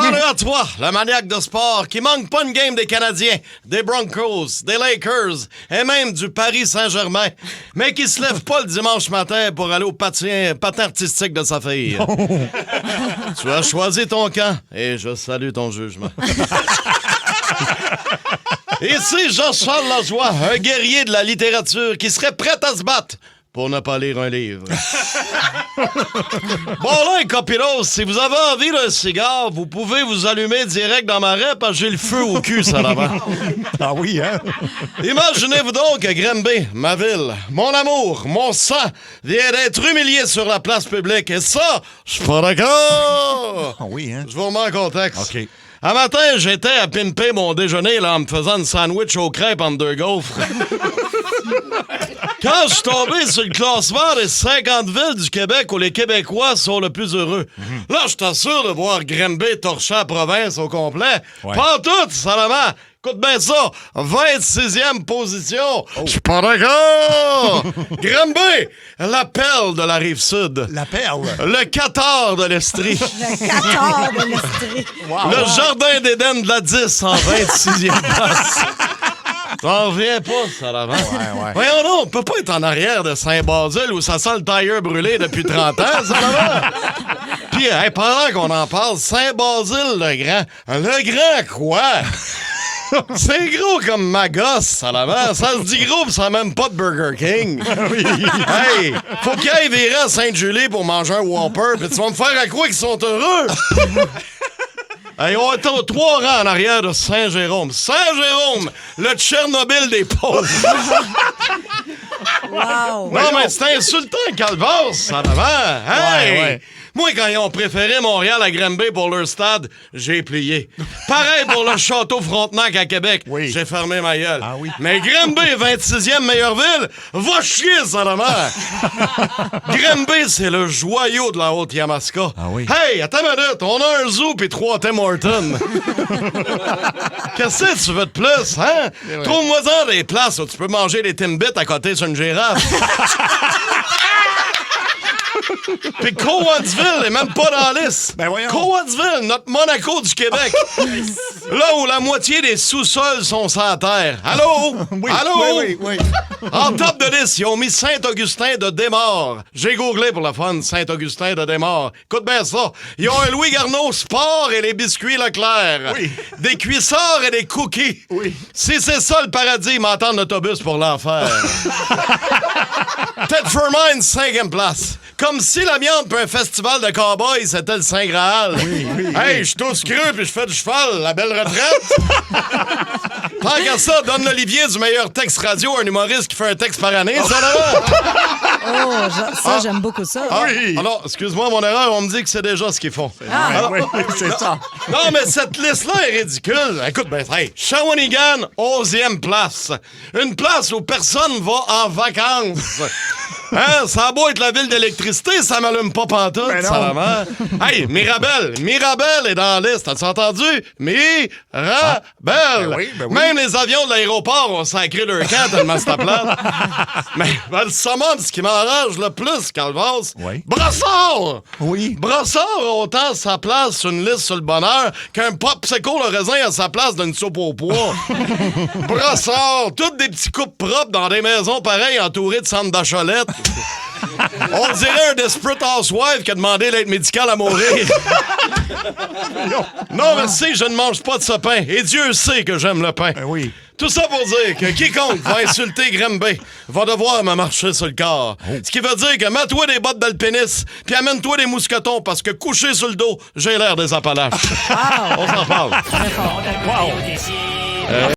Salut à toi, le maniaque de sport qui manque pas une game des Canadiens, des Broncos, des Lakers et même du Paris Saint-Germain, mais qui se lève pas le dimanche matin pour aller au patin artistique de sa fille. Tu as choisi ton camp et je salue ton jugement. Ici Jean-Charles Lajoie, un guerrier de la littérature qui serait prêt à se battre pour ne pas lire un livre. Bon là, copilos, si vous avez envie d'un cigare, vous pouvez vous allumer direct dans ma raie parce que j'ai le feu au cul, ça là-bas. Ah oui, hein? Imaginez-vous donc que Granby, ma ville, mon amour, mon sang, vient d'être humilié sur la place publique. Et ça, je suis pas d'accord! Ah oui, hein? Je vous remets en contexte. OK. Un matin, j'étais à pimper mon déjeuner là, en me faisant une sandwich aux crêpes entre deux gaufres. Quand je suis tombé sur le classement des 50 villes du Québec où les Québécois sont le plus heureux, là, je t'assure de voir Granby torcher la province au complet. Ouais. Pas tout, seulement. Écoute bien ça, 26e position. Je suis pas d'accord. Granby, la perle de la Rive-Sud. La perle. Le Qatar de l'Estrie. Le 14 de l'Estrie. Wow. Le Jardin d'Éden de la 10 en 26e place. T'en reviens pas, ça, l'avant. Ouais. Voyons donc, on peut pas être en arrière de Saint-Basile où ça sent le tailleur brûlé depuis 30 ans, ça, l'avant. Puis, hey, pendant qu'on en parle, Saint-Basile-le-Grand. Le Grand quoi? C'est gros comme ma gosse, ça, l'avant. Ça se dit gros, pis ça a même pas de Burger King. Hey, faut qu'il aille virer à Sainte-Julie pour manger un Whopper, pis tu vas me faire à quoi qu'ils sont heureux? Hey, on est aux 3 rangs en arrière de Saint-Jérôme. Saint-Jérôme, le Tchernobyl des pauvres. Wow. Non, mais c'est insultant, Calvas, ça d'avant. Hey! Ouais. Moi, quand ils ont préféré Montréal à Granby pour leur stade, j'ai plié. Pareil pour le Château Frontenac à Québec. Oui. J'ai fermé ma gueule. Ah oui. Mais Granby, 26e meilleure ville, va chier, ça d'avant. Granby, c'est le joyau de la Haute-Yamaska. Ah oui. Hey, attends une minute, on a un zoo pis 3 Tim Hortons. Qu'est-ce que tu veux de plus, hein? Trouve-moi-en des places où tu peux manger des Timbits à côté sur une girafe. Pis Cowansville est même pas dans la liste. Ben voyons. Cowansville, notre Monaco du Québec. Là où la moitié des sous-sols sont sans terre. Allô? Oui, Allô? oui. En top de liste, ils ont mis Saint-Augustin de Desmaures. J'ai googlé pour la fun, Saint-Augustin de Desmaures. Écoute bien ça. Ils ont un Louis Garneau Sport et les biscuits Leclerc. Oui. Des cuissards et des cookies. Oui. Si c'est ça le paradis, ils m'entendent l'autobus pour l'enfer. Thetford Mines, 5e place. Comme si la viande pour un festival de cowboys, c'était le Saint Graal. Hey, je suis tous creux puis je fais du cheval, la belle retraite. Tant qu'à ça, donne l'Olivier du meilleur texte radio à un humoriste qui fait un texte par année, ça là. Ça, j'aime beaucoup ça. Oui. Alors, excuse-moi mon erreur, on me dit que c'est déjà ce qu'ils font. Oui, c'est ça. Non, mais cette liste-là est ridicule. Écoute, ben, hey, Shawinigan, 11e place. Une place où personne va en vacances. Hein, ça a beau être la ville d'électricité, ça m'allume pas pantoute, Ben non. ça vraiment. Hey, Mirabel est dans la liste, as-tu entendu? Mirabel! Ben oui. Même les avions de l'aéroport ont sacré leur camp tellement c'est plate. Mais ben, le summum, ce qui m'enrage le plus, Calvas, Oui. Brassard! Oui. Brassard a autant sa place sur une liste sur le bonheur qu'un popsicle au raisin a sa place dans une soupe au pois. Brassard, toutes des petits coupes propres dans des maisons pareilles entourées de centres d'acholette. On dirait un Desperate Housewife qui a demandé l'aide médicale à mourir. Non, merci, je ne mange pas de ce pain. Et Dieu sait que j'aime le pain. Ben oui. Tout ça pour dire que quiconque va insulter Granby va devoir me marcher sur le corps. Ce qui veut dire que mets-toi des bottes d'alpiniste puis amène-toi des mousquetons parce que couché sur le dos, j'ai l'air des Appalaches. On s'en parle. Très fort. Wow.